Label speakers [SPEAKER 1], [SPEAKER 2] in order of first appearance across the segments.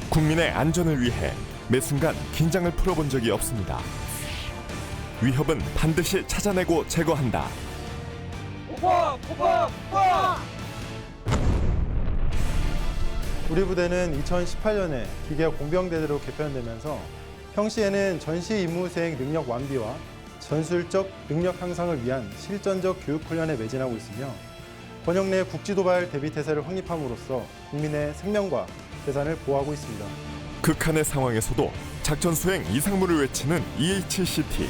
[SPEAKER 1] 국민의 안전을 위해 매 순간 긴장을 풀어본 적이 없습니다. 위협은 반드시 찾아내고 제거한다.
[SPEAKER 2] 우리 부대는 2018년에 기계 공병대대로 개편되면서 평시에는 전시 임무 수행 능력 완비와 전술적 능력 향상을 위한 실전적 교육 훈련에 매진하고 있으며 번영 내 국지도발 대비태세를 확립함으로써 국민의 생명과 재산을 보호하고 있습니다.
[SPEAKER 1] 극한의 상황에서도 작전 수행 이상무를 외치는 EHCT.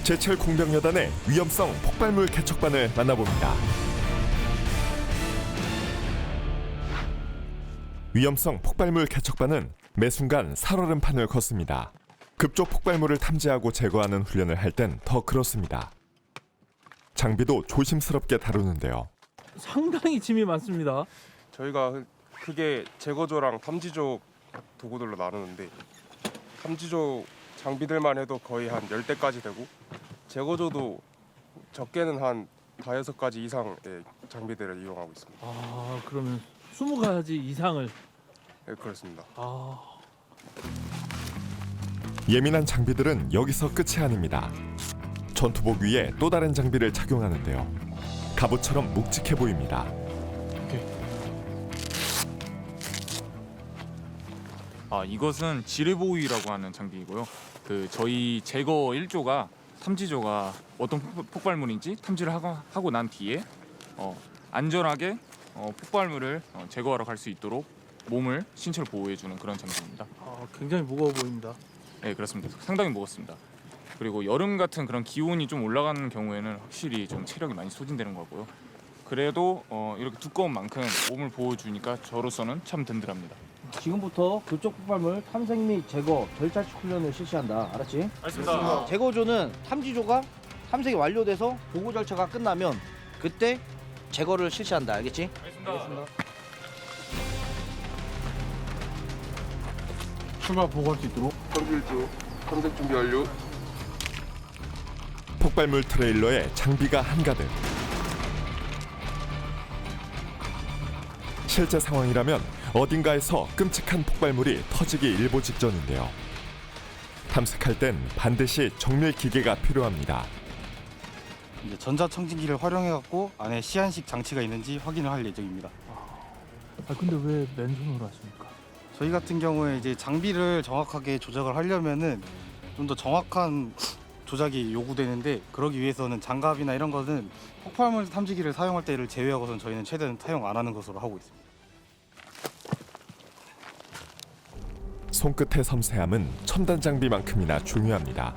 [SPEAKER 1] 제7 공병여단의 위험성 폭발물 개척반을 만나봅니다. 위험성 폭발물 개척반은 매 순간 살얼음판을 걷습니다. 급조 폭발물을 탐지하고 제거하는 훈련을 할 땐 더 그렇습니다. 장비도 조심스럽게 다루는데요.
[SPEAKER 3] 상당히 짐이 많습니다.
[SPEAKER 4] 저희가 크게 제거조랑 탐지조 도구들로 나누는데 탐지조 장비들만 해도 거의 한 10대까지 되고 제거조도 적게는 한 5-6가지 이상의 장비들을 이용하고 있습니다.
[SPEAKER 3] 아, 그러면 20가지 이상을.
[SPEAKER 4] 네, 그렇습니다.
[SPEAKER 1] 예민한 장비들은 여기서 끝이 아닙니다. 전투복 위에 또 다른 장비를 착용하는데요. 갑옷처럼 묵직해 보입니다.
[SPEAKER 5] 이것은 지뢰보위라고 하는 장비이고요. 저희 제거 1조가 탐지조가 어떤 폭발물인지 탐지를 하고 난 뒤에 안전하게 폭발물을 제거하러 갈 수 있도록 몸을 신체를 보호해주는 그런 장비입니다.
[SPEAKER 3] 굉장히 무거워 보입니다.
[SPEAKER 5] 네, 그렇습니다. 상당히 무겁습니다. 그리고 여름 같은 그런 기온이 좀 올라가는 경우에는 확실히 좀 체력이 많이 소진되는 거고요. 그래도 이렇게 두꺼운 만큼 몸을 보호해주니까 저로서는 참 든든합니다.
[SPEAKER 6] 지금부터 급적 폭발물 탐색 및 제거 절차식 훈련을 실시한다. 알았지?
[SPEAKER 5] 알겠습니다.
[SPEAKER 6] 제거조는 탐지조가 탐색이 완료돼서 보고 절차가 끝나면 그때 제거를 실시한다. 알겠지?
[SPEAKER 5] 알겠습니다.
[SPEAKER 3] 출발 보고할 수 있도록.
[SPEAKER 4] 탐지조 탐색 준비 완료.
[SPEAKER 1] 폭발물 트레일러에 장비가 한가득. 실제 상황이라면 어딘가에서 끔찍한 폭발물이 터지기 일보 직전인데요. 탐색할 땐 반드시 정밀 기계가 필요합니다.
[SPEAKER 7] 이제 전자청진기를 활용해갖고 안에 시안식 장치가 있는지 확인을 할 예정입니다.
[SPEAKER 3] 근데 왜 맨손으로 하십니까?
[SPEAKER 7] 저희 같은 경우에 이제 장비를 정확하게 조작을 하려면은 좀 더 정확한 조작이 요구되는데 그러기 위해서는 장갑이나 이런 것은 폭발물 탐지기를 사용할 때를 제외하고선 저희는 최대한 사용 안 하는 것으로 하고 있습니다.
[SPEAKER 1] 손끝의 섬세함은 첨단 장비만큼이나 중요합니다.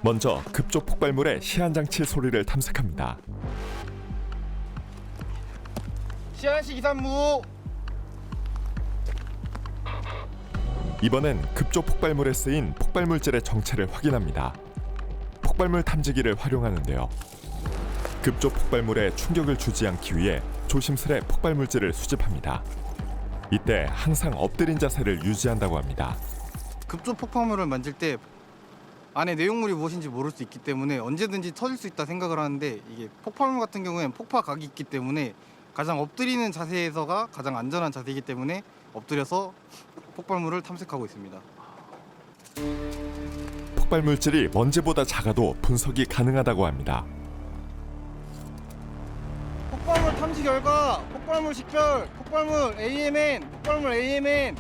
[SPEAKER 1] 먼저 급조 폭발물의 시한장치 소리를 탐색합니다.
[SPEAKER 7] 시안식 이산무!
[SPEAKER 1] 이번엔 급조 폭발물에 쓰인 폭발물질의 정체를 확인합니다. 폭발물 탐지기를 활용하는데요. 급조 폭발물에 충격을 주지 않기 위해 조심스레 폭발물질을 수집합니다. 이때 항상 엎드린 자세를 유지한다고 합니다.
[SPEAKER 7] 급조 폭발물을 만질 때 안에 내용물이 무엇인지 모를 수 있기 때문에 언제든지 터질 수 있다 생각을 하는데 이게 폭발물 같은 경우에는 폭파각이 있기 때문에 가장 엎드리는 자세에서가 가장 안전한 자세이기 때문에 엎드려서 폭발물을 탐색하고 있습니다.
[SPEAKER 1] 폭발물질이 먼지보다 작아도 분석이 가능하다고 합니다.
[SPEAKER 7] 폭발물 탐지 결과 폭발물 식별, 폭발물 AMN.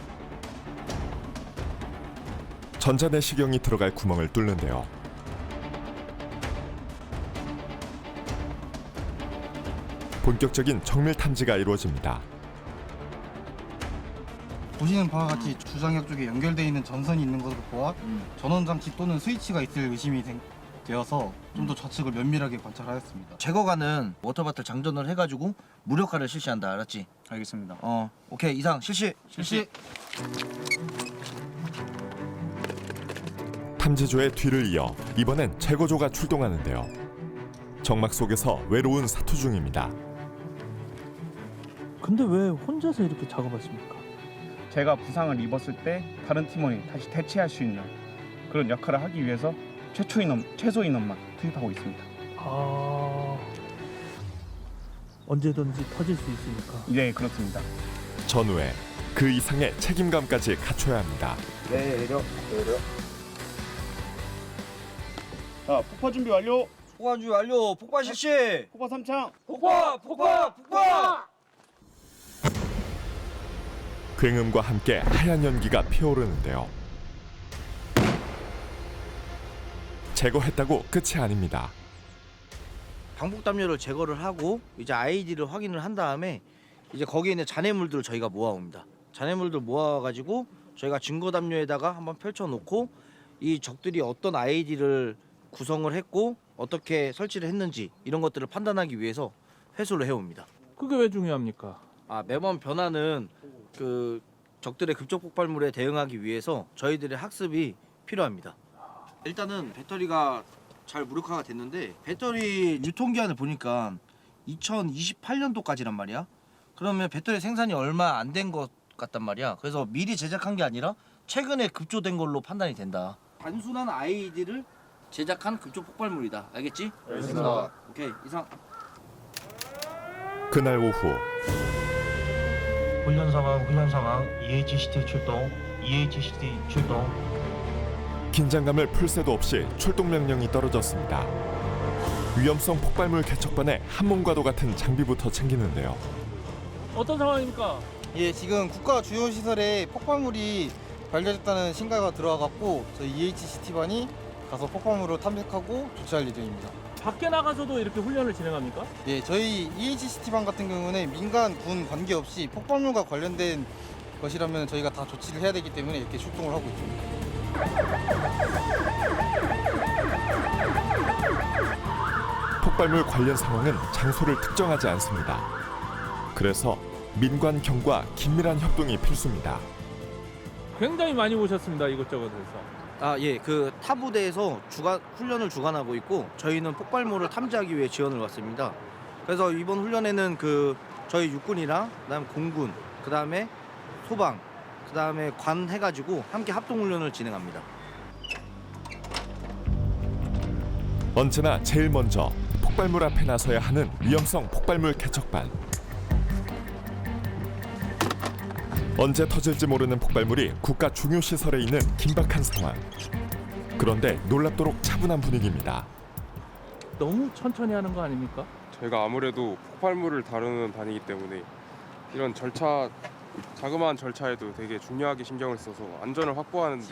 [SPEAKER 1] 전자내시경이 들어갈 구멍을 뚫는데요. 본격적인 정밀 탐지가 이루어집니다.
[SPEAKER 7] 보시는 바와 같이 주장약 쪽에 연결되어 있는 전선이 있는 것으로 보아 전원장치 또는 스위치가 있을 의심이 되어서 좀 더 좌측을 면밀하게 관찰하였습니다.
[SPEAKER 6] 제거관은 워터바틀 장전을 해가지고 무력화를 실시한다. 알았지?
[SPEAKER 7] 알겠습니다.
[SPEAKER 6] 오케이. 이상 실시.
[SPEAKER 1] 탐지조의 뒤를 이어 이번엔 제거조가 출동하는데요. 정막 속에서 외로운 사투 중입니다.
[SPEAKER 3] 근데 왜 혼자서 이렇게 작업하십니까?
[SPEAKER 8] 제가 부상을 입었을 때 다른 팀원이 다시 대체할 수 있는 그런 역할을 하기 위해서 최소 인원만 투입하고 있습니다.
[SPEAKER 3] 언제든지 터질 수 있으니까.
[SPEAKER 8] 네, 그렇습니다.
[SPEAKER 1] 전후에 그 이상의 책임감까지 갖춰야 합니다.
[SPEAKER 6] 내려.
[SPEAKER 8] 자, 폭파 준비 완료.
[SPEAKER 6] 폭발 준비 완료. 폭발 실시.
[SPEAKER 8] 폭파 3창.
[SPEAKER 6] 폭파.
[SPEAKER 1] 굉음과 함께 하얀 연기가 피어오르는데요. 제거했다고 끝이 아닙니다.
[SPEAKER 6] 방폭 담요를 제거를 하고 이제 아이디를 확인을 한 다음에 이제 거기에 있는 잔해물들을 저희가 모아옵니다. 잔해물들 모아가지고 저희가 증거 담요에다가 한번 펼쳐놓고 이 적들이 어떤 아이디를 구성을 했고 어떻게 설치를 했는지 이런 것들을 판단하기 위해서 회수를 해옵니다.
[SPEAKER 3] 그게 왜 중요합니까?
[SPEAKER 6] 매번 변하는 그 적들의 급적 폭발물에 대응하기 위해서 저희들의 학습이 필요합니다. 일단은 배터리가 잘 무력화가 됐는데 배터리 유통기한을 보니까 2028년도까지란 말이야. 그러면 배터리 생산이 얼마 안 된 것 같단 말이야. 그래서 미리 제작한 게 아니라 최근에 급조된 걸로 판단이 된다. 단순한 아이디를 제작한 급조 폭발물이다. 알겠지? 알겠습니다. 오케이, 이상.
[SPEAKER 1] 그날 오후
[SPEAKER 9] 훈련 상황 EHCT 출동 EHCT 출동.
[SPEAKER 1] 긴장감을 풀 새도 없이 출동 명령이 떨어졌습니다. 위험성 폭발물 개척반에 한몸과도 같은 장비부터 챙기는데요.
[SPEAKER 3] 어떤 상황입니까?
[SPEAKER 7] 예, 지금 국가 주요 시설에 폭발물이 발견됐다는 신고가 들어와갖고 저희 EHCT반이 가서 폭발물을 탐색하고 조치할 예정입니다.
[SPEAKER 3] 밖에 나가서도 이렇게 훈련을 진행합니까?
[SPEAKER 7] 예, 저희 EHCT반 같은 경우는 민간, 군 관계없이 폭발물과 관련된 것이라면 저희가 다 조치를 해야 되기 때문에 이렇게 출동을 하고 있습니다.
[SPEAKER 1] 폭발물 관련 상황은 장소를 특정하지 않습니다. 그래서 민관경과 긴밀한 협동이 필수입니다.
[SPEAKER 3] 굉장히 많이 오셨습니다. 이곳저곳에서.
[SPEAKER 6] 예, 그 타부대에서 훈련을 주관하고 있고 저희는 폭발물을 탐지하기 위해 지원을 왔습니다. 그래서 이번 훈련에는 그 저희 육군이랑 그다음 공군, 그다음에 소방, 그다음에 관 해가지고 함께 합동 훈련을 진행합니다.
[SPEAKER 1] 언제나 제일 먼저 폭발물 앞에 나서야 하는 위험성 폭발물 개척반. 언제 터질지 모르는 폭발물이 국가 중요 시설에 있는 긴박한 상황. 그런데 놀랍도록 차분한 분위기입니다.
[SPEAKER 3] 너무 천천히 하는 거 아닙니까?
[SPEAKER 4] 저희가 아무래도 폭발물을 다루는 반이기 때문에 이런 절차, 자그마한 절차에도 되게 중요하게 신경을 써서 안전을 확보하는데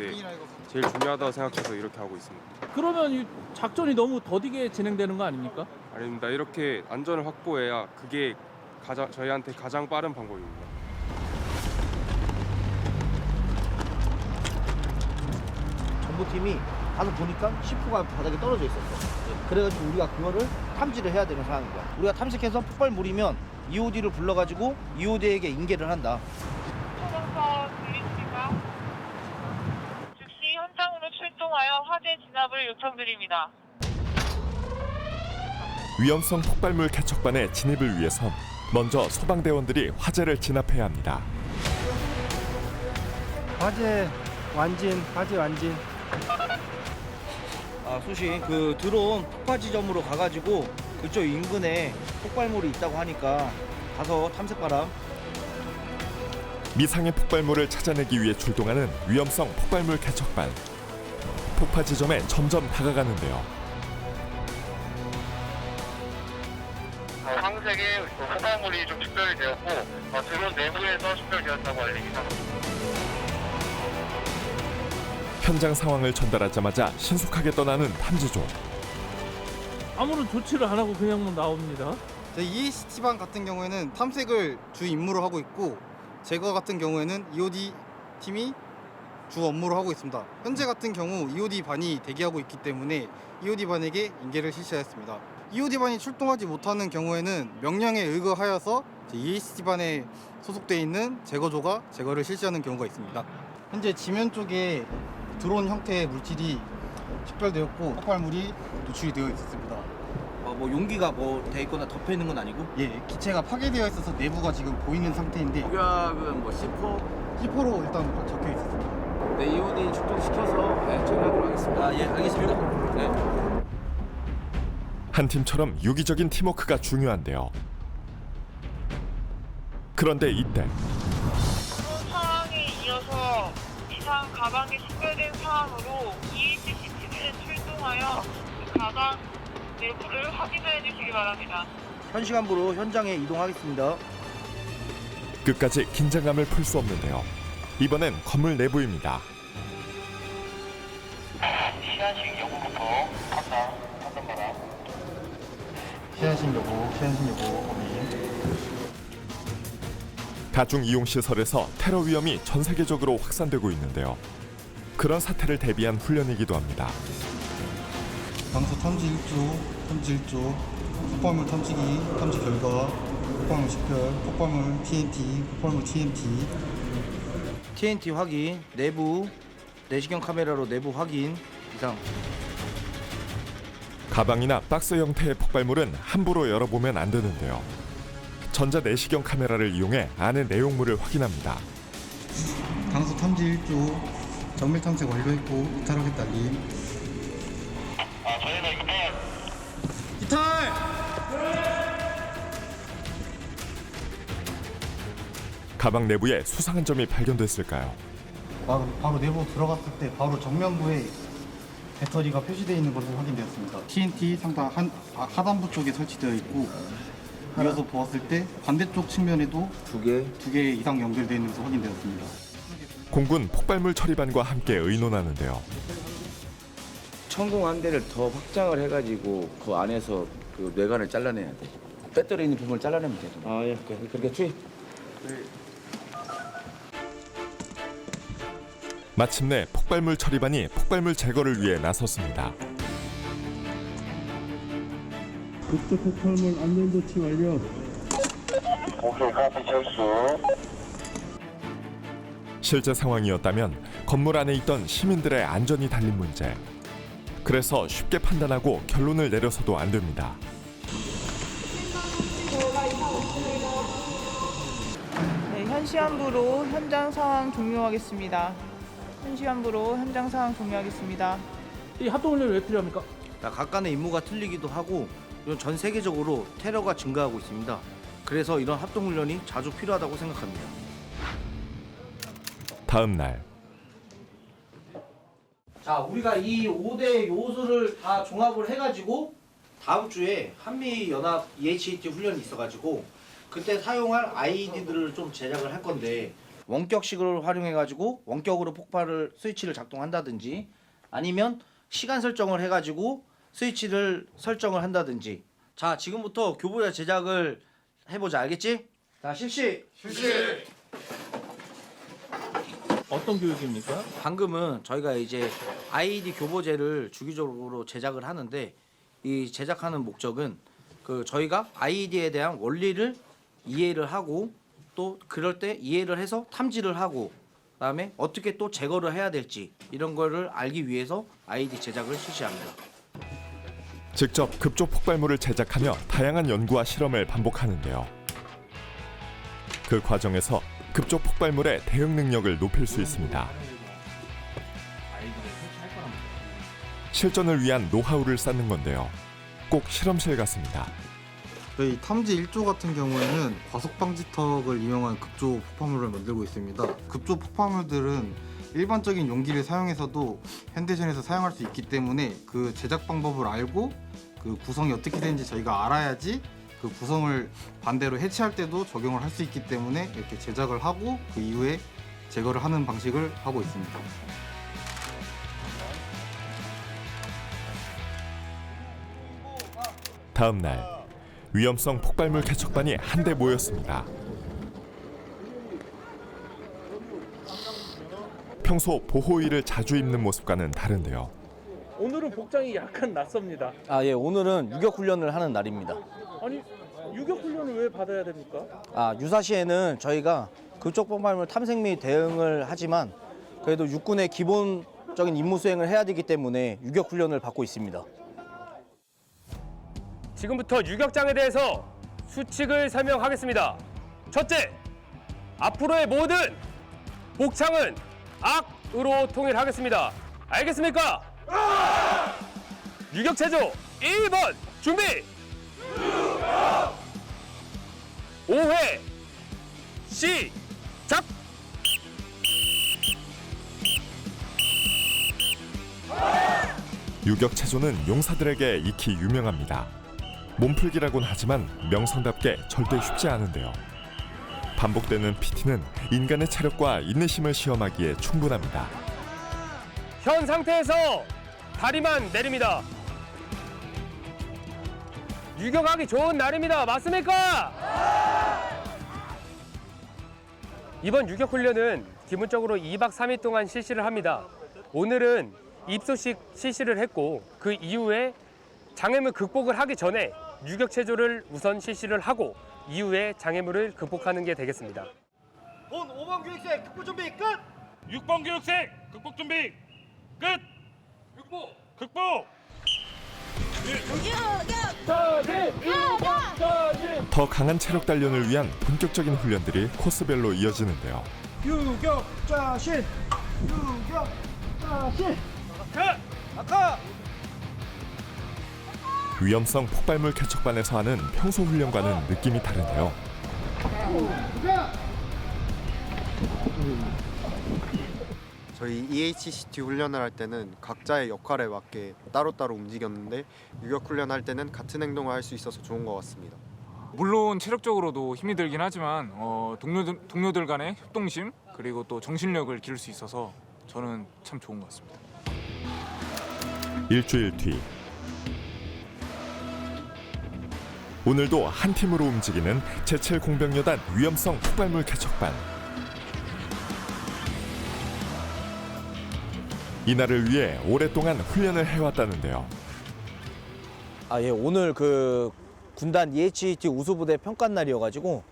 [SPEAKER 4] 제일 중요하다고 생각해서 이렇게 하고 있습니다.
[SPEAKER 3] 그러면 이 작전이 너무 더디게 진행되는 거 아닙니까?
[SPEAKER 4] 아닙니다. 이렇게 안전을 확보해야 그게 저희한테 가장 빠른 방법입니다.
[SPEAKER 6] 정보팀이 가서 보니까 C4가 바닥에 떨어져 있었어. 그래가지고 우리가 그거를 탐지를 해야 되는 상황인 거야. 우리가 탐색해서 폭발물이면 EOD를 불러가지고 EOD에게 인계를 한다.
[SPEAKER 10] 소방서 들리십니까? 즉시 현장으로 출동하여 화재 진압을 요청드립니다.
[SPEAKER 1] 위험성 폭발물 개척반의 진입을 위해선 먼저 소방대원들이 화재를 진압해야 합니다.
[SPEAKER 2] 화재 완진.
[SPEAKER 6] 수신 그 드론 폭파 지점으로 가가지고 그쪽 인근에 폭발물이 있다고 하니까 가서 탐색 바람.
[SPEAKER 1] 미상의 폭발물을 찾아내기 위해 출동하는 위험성 폭발물 개척반. 폭파 지점에 점점 다가가는데요.
[SPEAKER 10] 황색의 폭발물이 좀 식별이 되었고 드론 내부에서 식별되었다고 알립니다.
[SPEAKER 1] 현장 상황을 전달하자마자 신속하게 떠나는 탐지조.
[SPEAKER 3] 아무런 조치를 안 하고 그냥만 나옵니다.
[SPEAKER 7] 저희 EHCT반 같은 경우에는 탐색을 주 임무로 하고 있고 제거 같은 경우에는 EOD 팀이 주 업무로 하고 있습니다. 현재 같은 경우 EOD 반이 대기하고 있기 때문에 EOD 반에게 인계를 실시하였습니다. EOD 반이 출동하지 못하는 경우에는 명령에 의거하여서 EHCT반에 소속되어 있는 제거조가 제거를 실시하는 경우가 있습니다. 현재 지면 쪽에 드론 형태의 물질이 식별되었고 폭발물이 노출이 되어 있었습니다.
[SPEAKER 6] 뭐 용기가 뭐 돼 있거나 덮여 있는 건 아니고?
[SPEAKER 7] 예, 기체가 파괴되어 있어서 내부가 지금 보이는 상태인데
[SPEAKER 11] 폭약은 뭐 C4?
[SPEAKER 7] C4로 일단 적혀 있었습니다.
[SPEAKER 11] 네, EOD 출동시켜서 처리하도록 하겠습니다.
[SPEAKER 6] 예, 알겠습니다. 네.
[SPEAKER 1] 한 팀처럼 유기적인 팀워크가 중요한데요. 그런데 이때
[SPEAKER 10] 그런 상황에 이어서 이상 가방이 식별된 상황으로 EHCTV를 출동하여 그 가방 내부를 확인해 주시기 바랍니다.
[SPEAKER 6] 현 시간부로 현장에 이동하겠습니다.
[SPEAKER 1] 끝까지 긴장감을 풀 수 없는데요. 이번엔 건물 내부입니다.
[SPEAKER 10] 시안식 여부부터 판단 바람.
[SPEAKER 7] 시안식 여부 확인.
[SPEAKER 1] 다중 이용 시설에서 테러 위험이 전 세계적으로 확산되고 있는데요. 그런 사태를 대비한 훈련이기도 합니다.
[SPEAKER 7] 방수 탐지 1조, 폭발물 탐지기, 탐지 결과, 폭발물 식별, 폭발물 TNT.
[SPEAKER 6] TNT 확인, 내부 내시경 카메라로 내부 확인 이상.
[SPEAKER 1] 가방이나 박스 형태의 폭발물은 함부로 열어보면 안 되는데요. 전자 내시경 카메라를 이용해 안의 내용물을 확인합니다.
[SPEAKER 7] 방수 탐지 1조, 정밀 탐색 완료했고 이탈하겠다 알림.
[SPEAKER 10] 저희는 이번
[SPEAKER 7] 이탈!
[SPEAKER 1] 가방 내부에 수상한 점이 발견됐을까요?
[SPEAKER 7] 바로 내부 들어갔을 때 바로 정면부에 배터리가 표시되어 있는 것으로 확인되었습니다. TNT 상단 하단부 쪽에 설치되어 있고 이어서 보았을 때 반대쪽 측면에도 두 개 이상 연결되어 있는 것으로 확인되었습니다.
[SPEAKER 1] 공군 폭발물 처리반과 함께 의논하는데요.
[SPEAKER 11] 천공 한 대를 더 확장을 해가지고 그 안에서 그 뇌관을 잘라내야 돼. 배터리 있는 부분을 잘라내면 돼. 예. 그렇게 투입.
[SPEAKER 1] 마침내 폭발물 처리반이 폭발물 제거를 위해 나섰습니다.
[SPEAKER 3] 극적 폭발물 안전 조치 완료.
[SPEAKER 10] 오케이 카피 철수.
[SPEAKER 1] 실제 상황이었다면 건물 안에 있던 시민들의 안전이 달린 문제. 그래서 쉽게 판단하고 결론을 내려서도 안 됩니다.
[SPEAKER 12] 네, 현시안부로 현장 상황 종료하겠습니다. 현시안부로 현장 상황 종료하겠습니다.
[SPEAKER 3] 이 합동훈련이 왜 필요합니까?
[SPEAKER 6] 각간의 임무가 틀리기도 하고 이런 전 세계적으로 테러가 증가하고 있습니다. 그래서 이런 합동훈련이 자주 필요하다고 생각합니다.
[SPEAKER 1] 다음 날
[SPEAKER 6] 자, 우리가 이 5대 요소를 다 종합을 해가지고 다음 주에 한미연합 EHT 훈련이 있어가지고 그때 사용할 아이디들을 좀 제작을 할 건데 원격식을 활용해가지고 원격으로 폭발을 스위치를 작동한다든지 아니면 시간 설정을 해가지고 스위치를 설정을 한다든지. 자, 지금부터 교보자 제작을 해보자. 알겠지? 자, 실시!
[SPEAKER 3] 어떤 교육입니까?
[SPEAKER 6] 방금은 저희가 이제 아이디 교보제를 주기적으로 제작을 하는데 이 제작하는 목적은 그 저희가 아이디에 대한 원리를 이해를 하고 또 그럴 때 이해를 해서 탐지를 하고 그다음에 어떻게 또 제거를 해야 될지 이런 거를 알기 위해서 아이디 제작을 실시합니다.
[SPEAKER 1] 직접 급조 폭발물을 제작하며 다양한 연구와 실험을 반복하는데요. 그 과정에서 급조 폭발물의 대응 능력을 높일 수 있습니다. 실전을 위한 노하우를 쌓는 건데요. 꼭 실험실 같습니다.
[SPEAKER 7] 저희 탐지 1조 같은 경우에는 과속 방지턱을 이용한 급조 폭발물을 만들고 있습니다. 급조 폭발물들은 일반적인 용기를 사용해서도 현대전에서 사용할 수 있기 때문에 그 제작 방법을 알고 그 구성이 어떻게 되는지 저희가 알아야지 그 구성을 반대로 해체할 때도 적용을 할 수 있기 때문에 이렇게 제작을 하고 그 이후에 제거를 하는 방식을 하고 있습니다.
[SPEAKER 1] 다음 날 위험성 폭발물 개척반이 한데 모였습니다. 평소 보호 의를 자주 입는 모습과는 다른데요.
[SPEAKER 3] 오늘은 복장이 약간 낯섭니다.
[SPEAKER 6] 예, 오늘은 유격 훈련을 하는 날입니다.
[SPEAKER 3] 아니, 유격 훈련을 왜 받아야 됩니까?
[SPEAKER 6] 유사시에는 저희가 급적 폭발물 탐색 및 대응을 하지만 그래도 육군의 기본적인 임무 수행을 해야 되기 때문에 유격 훈련을 받고 있습니다.
[SPEAKER 13] 지금부터 유격장에 대해서 수칙을 설명하겠습니다. 첫째, 앞으로의 모든 복창은 악으로 통일하겠습니다. 알겠습니까? 유격 체조 1번 준비! 5회 시작!
[SPEAKER 1] 유격체조는 용사들에게 익히 유명합니다. 몸풀기라곤 하지만 명성답게 절대 쉽지 않은데요. 반복되는 PT는 인간의 체력과 인내심을 시험하기에 충분합니다.
[SPEAKER 13] 현 상태에서 다리만 내립니다. 유격하기 좋은 날입니다. 맞습니까? 이번 유격 훈련은 기본적으로 2박 3일 동안 실시를 합니다. 오늘은 입소식 실시를 했고 그 이후에 장애물 극복을 하기 전에 유격 체조를 우선 실시를 하고 이후에 장애물을 극복하는 게 되겠습니다.
[SPEAKER 6] 본 5번 교육생 극복 준비 끝!
[SPEAKER 3] 6번 교육생 극복 준비 끝. 극복.
[SPEAKER 1] 더 강한 체력 단련을 위한 본격적인 훈련들이 코스별로 이어지는데요.
[SPEAKER 6] 유격 자신! 유격 자신! 아까!
[SPEAKER 1] 위험성 폭발물 개척반에서 하는 평소 훈련과는 느낌이 다른데요.
[SPEAKER 14] 저희 EHCT 훈련을 할 때는 각자의 역할에 맞게 따로따로 움직였는데 유격 훈련할 때는 같은 행동을 할 수 있어서 좋은 것 같습니다.
[SPEAKER 5] 물론 체력적으로도 힘이 들긴 하지만 동료들 간의 협동심 그리고 또 정신력을 기를 수 있어서 저는 참 좋은 것 같습니다.
[SPEAKER 1] 일주일 뒤 오늘도 한 팀으로 움직이는 제7 공병여단 위험성 폭발물 개척반. 이날을 위해 오랫동안 훈련을 해왔다는데요.
[SPEAKER 6] 오늘 그 군단 EHT 우수부대 평가 날이어가지고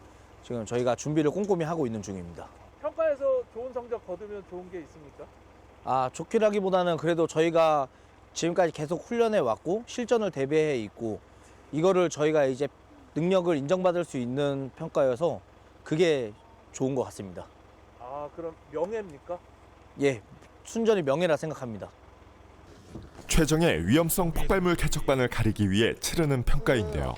[SPEAKER 6] 지금 저희가 준비를 꼼꼼히 하고 있는 중입니다.
[SPEAKER 3] 평가에서 좋은 성적 거두면 좋은 게 있습니까?
[SPEAKER 6] 좋기라기보다는 그래도 저희가 지금까지 계속 훈련해 왔고 실전을 대비해 있고 이거를 저희가 이제 능력을 인정받을 수 있는 평가여서 그게 좋은 것 같습니다.
[SPEAKER 3] 그럼 명예입니까?
[SPEAKER 6] 예, 순전히 명예라 생각합니다.
[SPEAKER 1] 최정의 위험성 폭발물 개척반을 가리기 위해 치르는 평가인데요.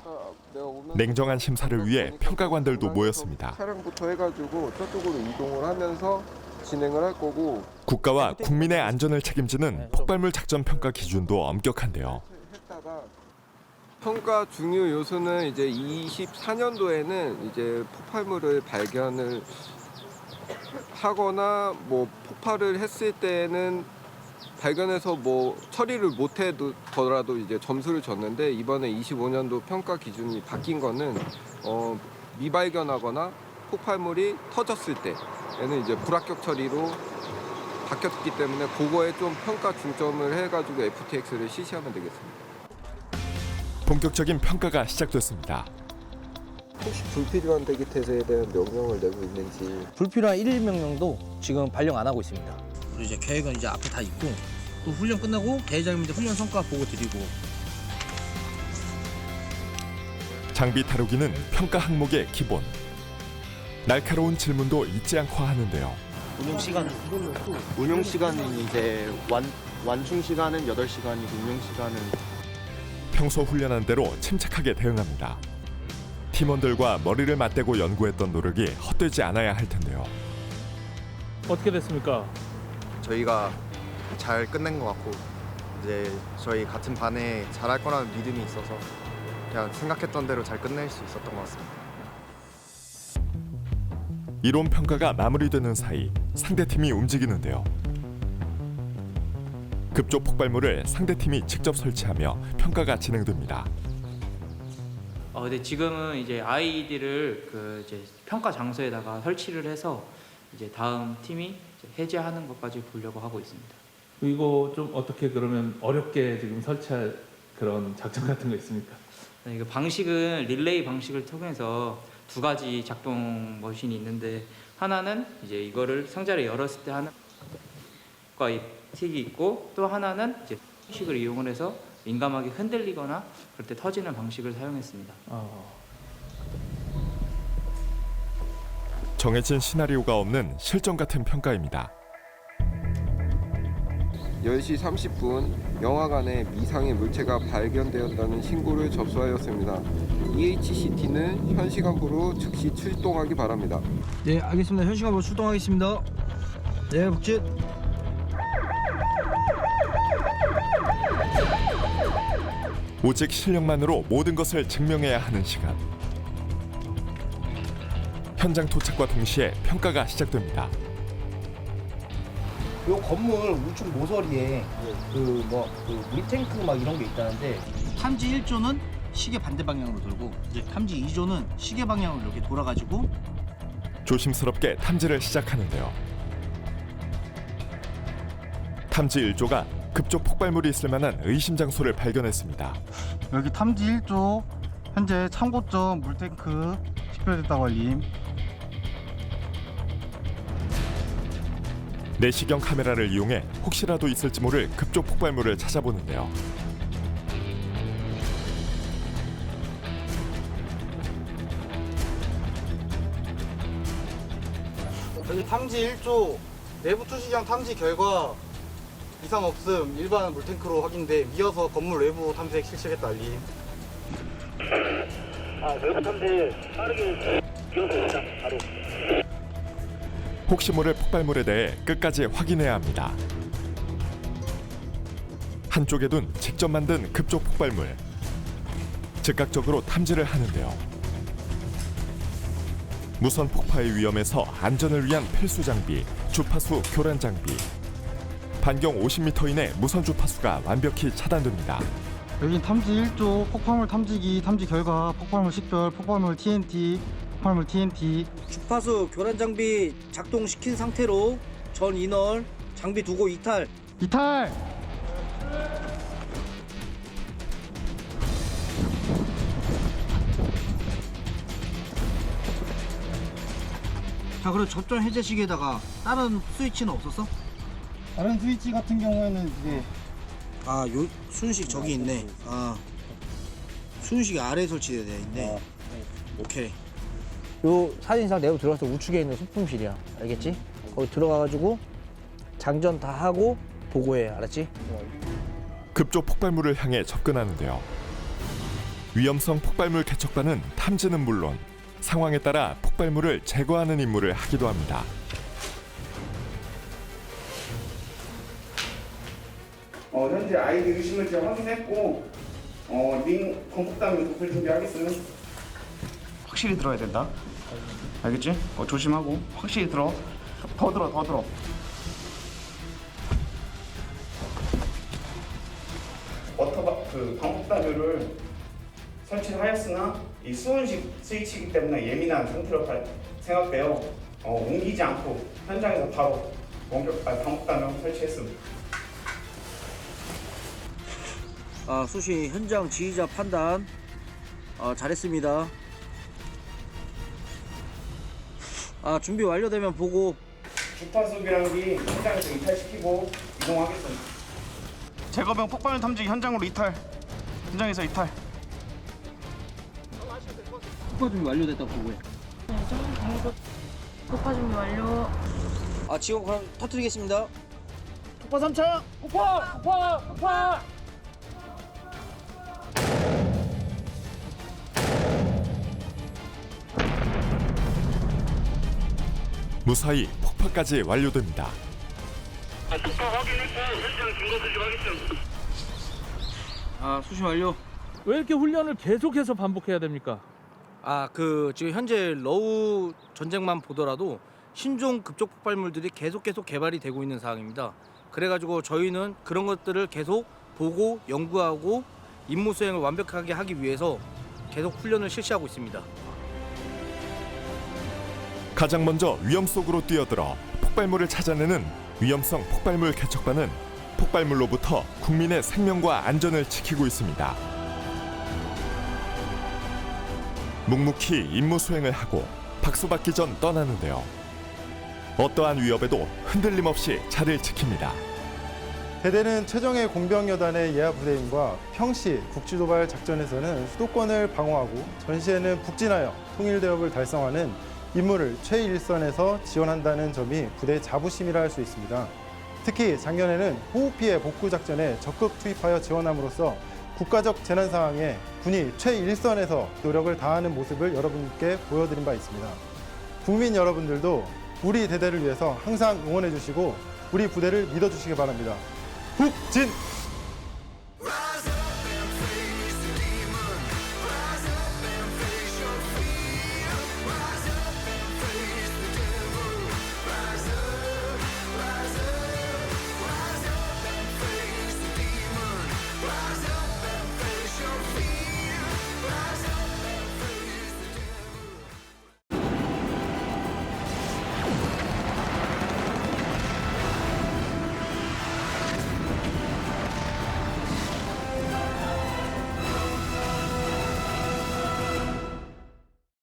[SPEAKER 1] 냉정한 심사를 위해 평가관들도 모였습니다.
[SPEAKER 4] 차량부터 해가지고 저쪽으로 이동을 하면서 진행을 할 거고
[SPEAKER 1] 국가와 국민의 안전을 책임지는 폭발물 작전 평가 기준도 엄격한데요.
[SPEAKER 4] 평가 중요 요소는 이제 24년도에는 이제 폭발물을 발견을 하거나 뭐 폭발을 했을 때는 발견해서 뭐 처리를 못해더라도 이제 점수를 줬는데 이번에 25년도 평가 기준이 바뀐 거는 미발견하거나 폭발물이 터졌을 때에는 이제 불합격 처리로 바뀌었기 때문에 그거에 좀 평가 중점을 해가지고 FTX를 실시하면 되겠습니다.
[SPEAKER 1] 본격적인 평가가 시작됐습니다.
[SPEAKER 4] 혹시 불필요한 대기 태세에 대한 명령을 내고 있는지.
[SPEAKER 6] 불필요한 1일 명령도 지금 발령 안 하고 있습니다. 우리 이제 계획은 이제 앞에 다 있고 또 훈련 끝나고 대회장님들 훈련 성과 보고 드리고.
[SPEAKER 1] 장비 다루기는 평가 항목의 기본. 날카로운 질문도 잊지 않고 하는데요.
[SPEAKER 14] 운용 시간은 이제 완충 시간은 8시간이고 운용 시간은
[SPEAKER 1] 평소 훈련한 대로 침착하게 대응합니다. 팀원들과 머리를 맞대고 연구했던 노력이 헛되지 않아야 할 텐데요.
[SPEAKER 3] 어떻게 됐습니까?
[SPEAKER 14] 저희가 잘 끝낸 것 같고 이제 저희 같은 반에 잘할 거라는 믿음이 있어서 그냥 생각했던 대로 잘 끝낼 수 있었던 것 같습니다.
[SPEAKER 1] 이론 평가가 마무리되는 사이 상대팀이 움직이는데요. 급조 폭발물을 상대팀이 직접 설치하며 평가가 진행됩니다.
[SPEAKER 15] 근데 지금은 이제 아이들을 이제 평가 장소에다가 설치를 해서 이제 다음 팀이 이제 해제하는 것까지 보려고 하고 있습니다.
[SPEAKER 3] 이거 좀 어떻게 그러면 어렵게 지금 설치할 그런 작전 같은 거 있습니까?
[SPEAKER 15] 이거 방식은 릴레이 방식을 통해서 두 가지 작동 머신이 있는데 하나는 이제 이거를 상자를 열었을 때 하는 과 틱이 있고 또 하나는 이제 식을 이용을 해서 민감하게 흔들리거나 그럴 때 터지는 방식을 사용했습니다.
[SPEAKER 1] 정해진 시나리오가 없는 실전 같은 평가입니다.
[SPEAKER 4] 10시 30분 영화관에 미상의 물체가 발견되었다는 신고를 접수하였습니다. EHCT는 현 시간부로 즉시 출동하기 바랍니다.
[SPEAKER 6] 네, 알겠습니다. 현 시간부로 출동하겠습니다. 네, 복지.
[SPEAKER 1] 오직 실력만으로 모든 것을 증명해야 하는 시간. 현장 도착과 동시에 평가가 시작됩니다.
[SPEAKER 6] 요 건물 우측 모서리에 그 물탱크 막 이런 게 있다는데 탐지 1조는 시계 반대 방향으로 돌고 이제 탐지 2조는 시계 방향으로 이렇게 돌아가지고
[SPEAKER 1] 조심스럽게 탐지를 시작하는데요. 탐지 1조가 급조 폭발물이 있을 만한 의심 장소를 발견했습니다.
[SPEAKER 7] 여기 탐지 1조 현재 참고점 물탱크 식별됐다고 알림.
[SPEAKER 1] 내시경 카메라를 이용해 혹시라도 있을지 모를 급조 폭발물을 찾아보는데요.
[SPEAKER 7] 여기 탐지 1조 내부 투시경 탐지 결과 이상 없음. 일반 물탱크로 확인돼 이어서 건물 외부 탐색 실시했다 알림.
[SPEAKER 10] 외부 탐지 빠르게 기어서 바로.
[SPEAKER 1] 혹시 모를 폭발물에 대해 끝까지 확인해야 합니다. 한쪽에 둔 직접 만든 급조 폭발물. 즉각적으로 탐지를 하는데요. 무선 폭파의 위험에서 안전을 위한 필수 장비, 주파수 교란 장비. 반경 50m 이내 무선 주파수가 완벽히 차단됩니다.
[SPEAKER 7] 여기 탐지 1조 폭발물 탐지기 탐지 결과 폭발물 식별 폭발물 TNT
[SPEAKER 6] 주파수 교란 장비 작동시킨 상태로 전 인월 장비 두고 이탈. 자, 그리고 접점 해제 시계에다가 다른 스위치는 없었어?
[SPEAKER 7] 다른 스위치 같은 경우에는 이게
[SPEAKER 6] 요 순식 저기 있네. 순식이 아래에 설치되어 있네. 오케이. 요 사진상 내부 들어가서 우측에 있는 소품실이야. 알겠지? 거기 들어가가지고 장전 다 하고 보고해. 알았지?
[SPEAKER 1] 급조 폭발물을 향해 접근하는데요. 위험성 폭발물 개척반은 탐지는 물론 상황에 따라 폭발물을 제거하는 임무를 하기도 합니다.
[SPEAKER 8] 현재 아이디 의심을 제가 확인했고 링 건폭당을 도플 준비하겠습니다. 확실히 들어야 된다. 알겠지? 조심하고 확실히 들어. 더 들어. 방폭당을 설치를 하였으나 이 수은식 스위치이기 때문에 예민한 상태로 생각되어 옮기지 않고 현장에서 바로 방폭당을 설치했습니다.
[SPEAKER 6] 수시 현장 지휘자 판단 잘했습니다. 준비 완료되면 보고.
[SPEAKER 8] 주파수 교란기 현장에서 이탈시키고 이동하겠습니다. 제거병 폭발물 탐지기 현장으로 이탈. 현장에서 이탈.
[SPEAKER 6] 폭파 준비 완료됐다 보고해.
[SPEAKER 16] 폭파 준비 완료.
[SPEAKER 6] 지금 그럼 터뜨리겠습니다.
[SPEAKER 13] 폭파 3차! 폭파!
[SPEAKER 1] 무사히 폭파까지 완료됩니다.
[SPEAKER 10] 폭파 확인했고 현장 증거 수집하겠습니다.
[SPEAKER 6] 수신 완료.
[SPEAKER 3] 왜 이렇게 훈련을 계속해서 반복해야 됩니까?
[SPEAKER 6] 지금 현재 러우 전쟁만 보더라도 신종 급속 폭발물들이 계속 개발이 되고 있는 상황입니다. 그래가지고 저희는 그런 것들을 계속 보고 연구하고 임무 수행을 완벽하게 하기 위해서 계속 훈련을 실시하고 있습니다.
[SPEAKER 1] 가장 먼저 위험 속으로 뛰어들어 폭발물을 찾아내는 위험성 폭발물 개척반은 폭발물로부터 국민의 생명과 안전을 지키고 있습니다. 묵묵히 임무 수행을 하고 박수받기 전 떠나는데요. 어떠한 위협에도 흔들림 없이 자리를 지킵니다.
[SPEAKER 2] 대대는 최정예 공병여단의 예하 부대인과 평시 국지도발 작전에서는 수도권을 방어하고 전시에는 북진하여 통일대업을 달성하는 임무를 최일선에서 지원한다는 점이 부대의 자부심이라 할 수 있습니다. 특히 작년에는 호우 피해 복구 작전에 적극 투입하여 지원함으로써 국가적 재난 상황에 군이 최일선에서 노력을 다하는 모습을 여러분께 보여드린 바 있습니다. 국민 여러분들도 우리 대대를 위해서 항상 응원해 주시고 우리 부대를 믿어 주시기 바랍니다. 북진!